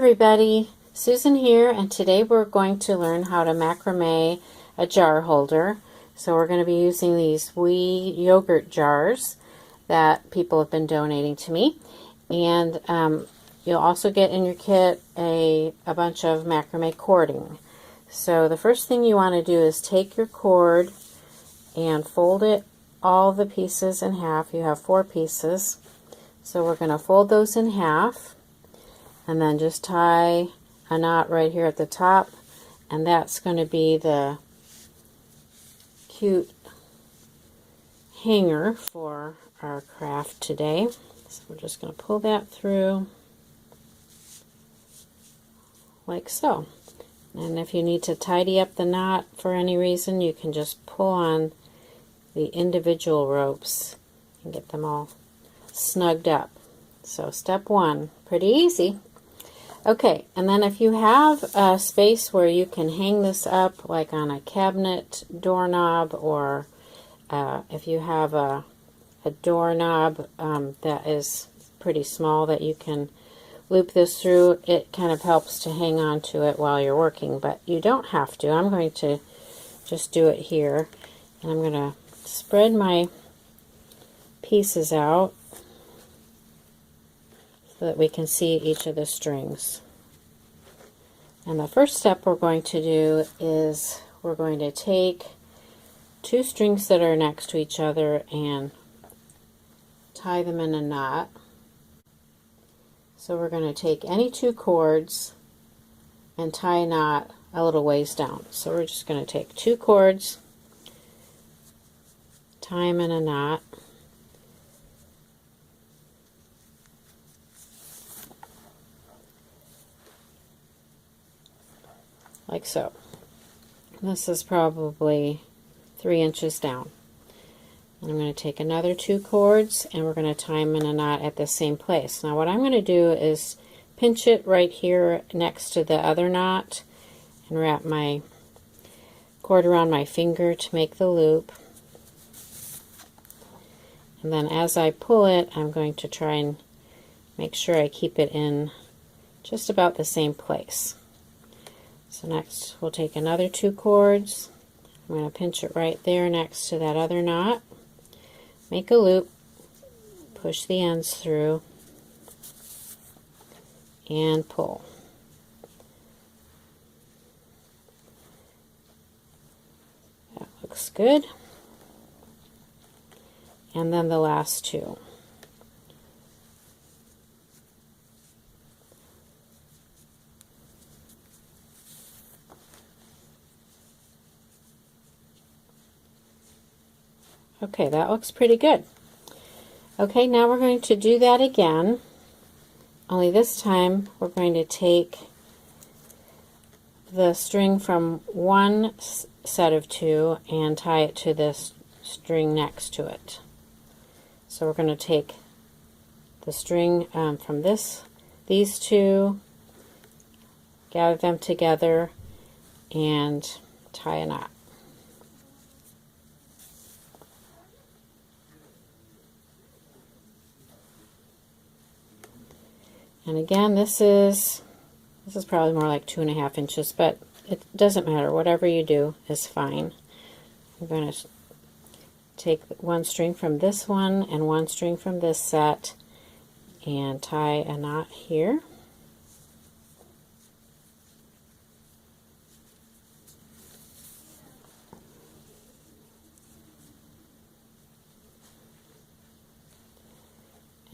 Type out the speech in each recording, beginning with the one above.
everybody, Susan here, and today we're going to learn how to macrame a jar holder. So we're going to be using these wee yogurt jars that people have been donating to me, and you'll also get in your kit a bunch of macrame cording. So the first thing you want to do is take your cord and fold it, all the pieces in half. You have 4 pieces, so we're going to fold those in half. And then just tie a knot right here at the top, and that's going to be the cute hanger for our craft today. So we're just going to pull that through like so. And if you need to tidy up the knot for any reason, you can just pull on the individual ropes and get them all snugged up. So step 1, pretty easy. Okay, and then if you have a space where you can hang this up, like on a cabinet doorknob, or if you have a doorknob that is pretty small that you can loop this through, it kind of helps to hang on to it while you're working, but you don't have to. I'm going to just do it here, and I'm going to spread my pieces out so that we can see each of the strings. And the first step we're going to do is we're going to take 2 strings that are next to each other and tie them in a knot. So we're going to take any 2 cords and tie a knot a little ways down. So we're just going to take 2 cords, tie them in a knot, like so. This is probably 3 inches down. And I'm going to take another 2 cords and we're going to tie them in a knot at the same place. Now what I'm going to do is pinch it right here next to the other knot and wrap my cord around my finger to make the loop. And then as I pull it, I'm going to try and make sure I keep it in just about the same place. So next we'll take another 2 cords. I'm going to pinch it right there next to that other knot. Make a loop, push the ends through, and pull. That looks good. And then the last 2. Okay, that looks pretty good. Okay, now we're going to do that again, only this time we're going to take the string from one set of 2 and tie it to this string next to it. So we're going to take the string from these 2, gather them together, and tie a knot. And again, this is probably more like 2.5 inches, but it doesn't matter. Whatever you do is fine. I'm going to take 1 string from this one and 1 string from this set and tie a knot here.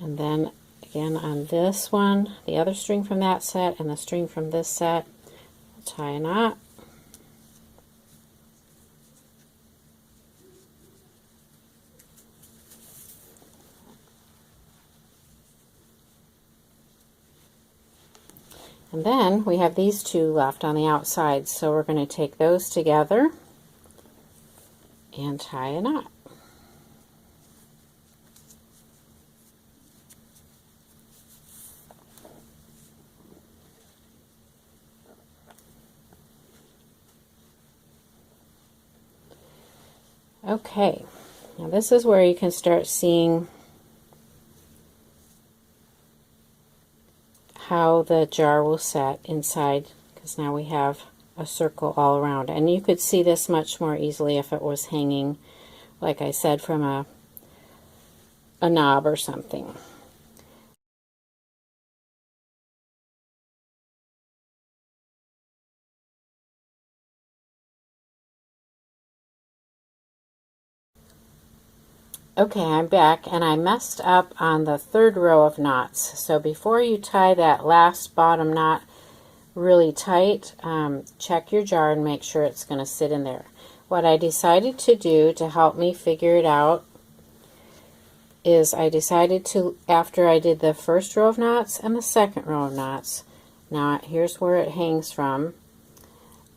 And then again on this one, the other string from that set and the string from this set, we'll tie a knot. And then we have these 2 left on the outside, so we're going to take those together and tie a knot. Okay, now this is where you can start seeing how the jar will set inside, because now we have a circle all around. And you could see this much more easily if it was hanging, like I said, from a knob or something. Okay, I'm back, and I messed up on the third row of knots. So before you tie that last bottom knot really tight, check your jar and make sure it's going to sit in there. What I decided to do to help me figure it out is I decided to, after I did the first row of knots and the second row of knots, now here's where it hangs from,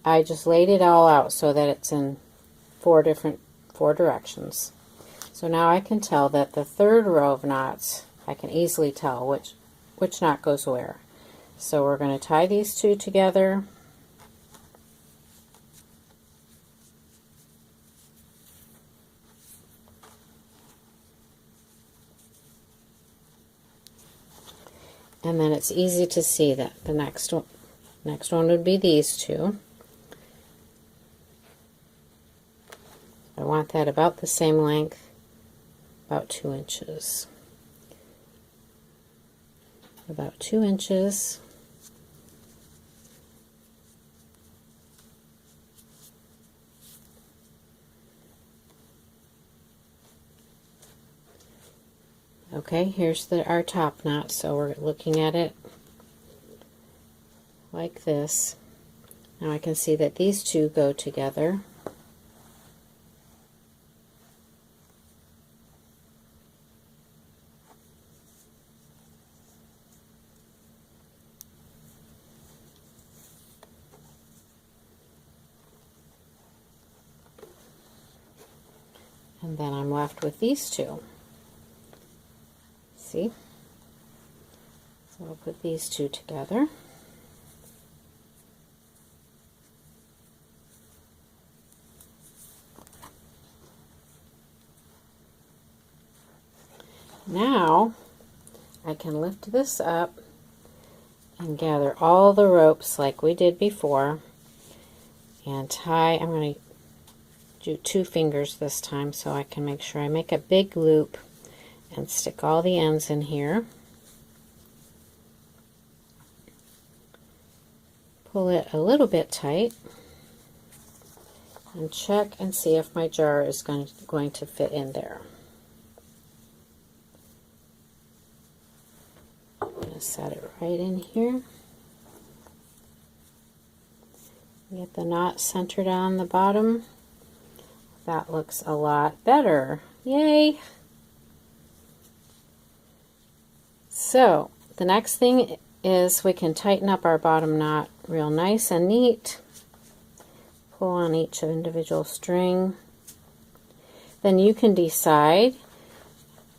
I just laid it all out so that it's in four directions. So now I can tell that the third row of knots, I can easily tell which knot goes where. So we're going to tie these two together. And then it's easy to see that the next one would be these two. I want that about the same length, about 2 inches. About 2 inches. Okay, here's our top knot, so we're looking at it like this. Now I can see that these two go together. And then I'm left with these two. See? So I'll put these two together. Now I can lift this up and gather all the ropes like we did before and tie. I'm going to do 2 fingers this time so I can make sure I make a big loop and stick all the ends in here. Pull it a little bit tight and check and see if my jar is going to fit in there. I'm going to set it right in here. Get the knot centered on the bottom. That looks a lot better. Yay! So the next thing is we can tighten up our bottom knot real nice and neat. Pull on each individual string. Then you can decide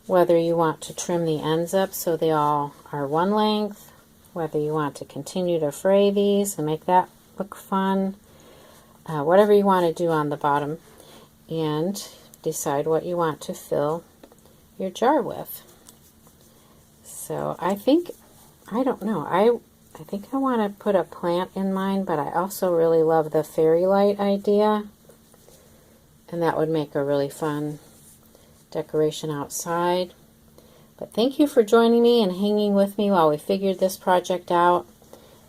whether you want to trim the ends up so they all are one length, whether you want to continue to fray these and make that look fun, whatever you want to do on the bottom, and decide what you want to fill your jar with. So I think I think I want to put a plant in mine, but I also really love the fairy light idea, and that would make a really fun decoration outside. But thank you for joining me and hanging with me while we figured this project out,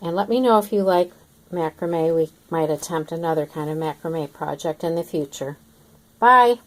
and let me know if you like macrame. We might attempt another kind of macrame project in the future. Bye!